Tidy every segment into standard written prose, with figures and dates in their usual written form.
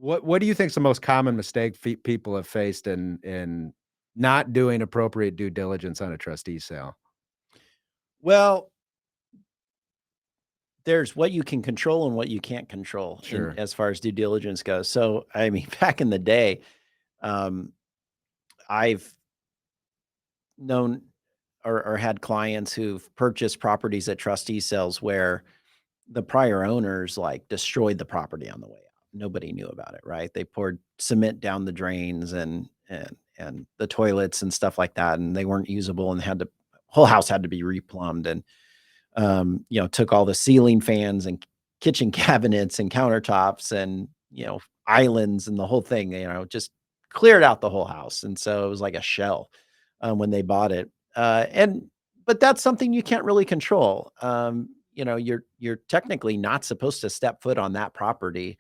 What do you think is the most common mistake people have faced in not doing appropriate due diligence on a trustee sale? Well, there's what you can control and what you can't control in Sure. as far as due diligence goes. So, I mean, back in the day, um, I've known or had clients who've purchased properties at trustee sales where the prior owners like destroyed the property on the way out. Nobody knew about it, right? They poured cement down the drains and the toilets and stuff like that, and they weren't usable and had to whole house had to be replumbed and took all the ceiling fans and kitchen cabinets and countertops and islands and the whole thing, just cleared out the whole house. And so it was like a shell when they bought it. And but that's something you can't really control. You're technically not supposed to step foot on that property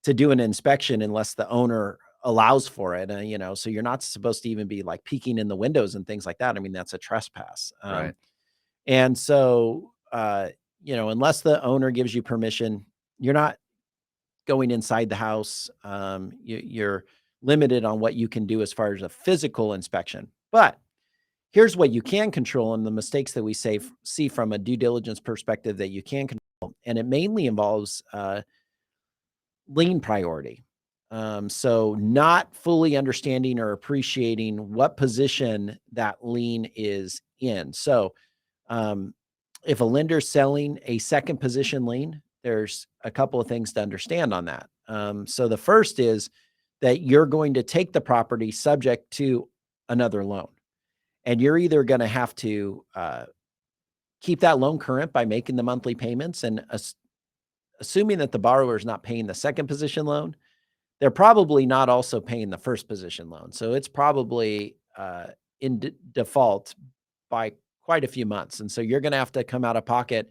to do an inspection unless the owner allows for it. So you're not supposed to even be like peeking in the windows and things like that. I mean, that's a trespass. Right. And so, unless the owner gives you permission, you're not going inside the house. You're limited on what you can do as far as a physical inspection. But here's what you can control and the mistakes that we see from a due diligence perspective that you can control. And it mainly involves lien priority. So not fully understanding or appreciating what position that lien is in. So, um, if a lender's selling a second position lien, there's a couple of things to understand on that. So the first is that you're going to take the property subject to another loan, and you're either going to have to keep that loan current by making the monthly payments, and assuming that the borrower is not paying the second position loan, they're probably not also paying the first position loan. So it's probably in default by quite a few months. And so you're going to have to come out of pocket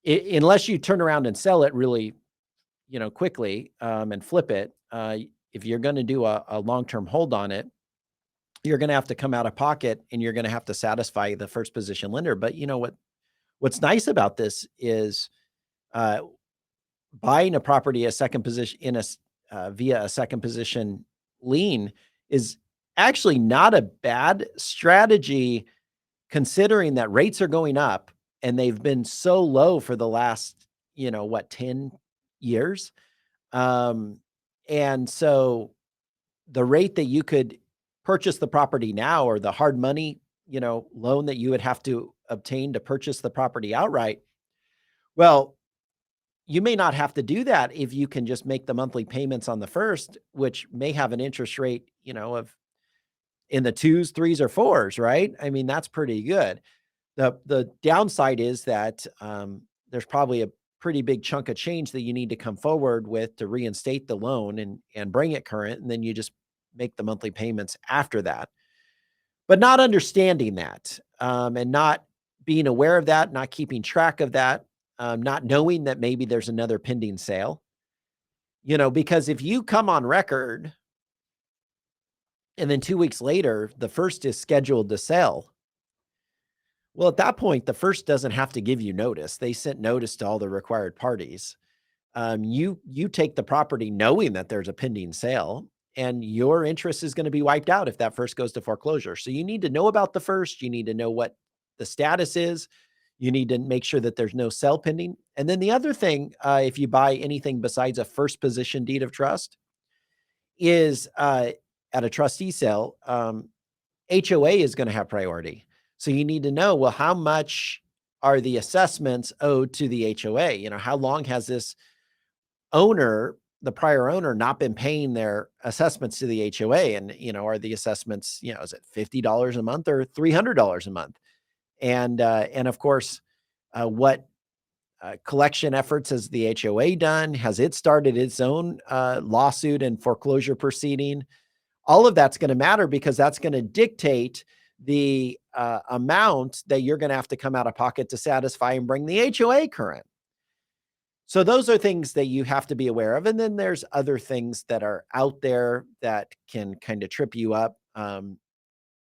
unless you turn around and sell it really, quickly and flip it. If you're going to do a long-term hold on it, you're going to have to come out of pocket and you're going to have to satisfy the first position lender. But you know what's nice about this is uh, buying a property a second position via a second position lien is actually not a bad strategy considering that rates are going up and they've been so low for the last, 10 years. Um, and so the rate that you could purchase the property now or the hard money, loan that you would have to obtain to purchase the property outright. Well, you may not have to do that if you can just make the monthly payments on the first, which may have an interest rate, of in the twos, threes, or fours, right? I mean, that's pretty good. The downside is that there's probably a pretty big chunk of change that you need to come forward with to reinstate the loan and bring it current, and then you just make the monthly payments after that. But not understanding that and not being aware of that, not keeping track of that, not knowing that maybe there's another pending sale, because if you come on record and then 2 weeks later, the first is scheduled to sell. Well, at that point, the first doesn't have to give you notice. They sent notice to all the required parties. You take the property knowing that there's a pending sale, and your interest is going to be wiped out if that first goes to foreclosure. So you need to know about the first. You need to know what the status is. You need to make sure that there's no sale pending. And then the other thing, if you buy anything besides a first position deed of trust, is at a trustee sale, HOA is going to have priority. So you need to know, well, how much are the assessments owed to the HOA? How long has this owner, the prior owner, not been paying their assessments to the HOA? And, are the assessments, is it $50 a month or $300 a month? And of course, what collection efforts has the HOA done? Has it started its own lawsuit and foreclosure proceeding? All of that's going to matter because that's going to dictate the amount that you're going to have to come out of pocket to satisfy and bring the HOA current. So those are things that you have to be aware of. And then there's other things that are out there that can kind of trip you up.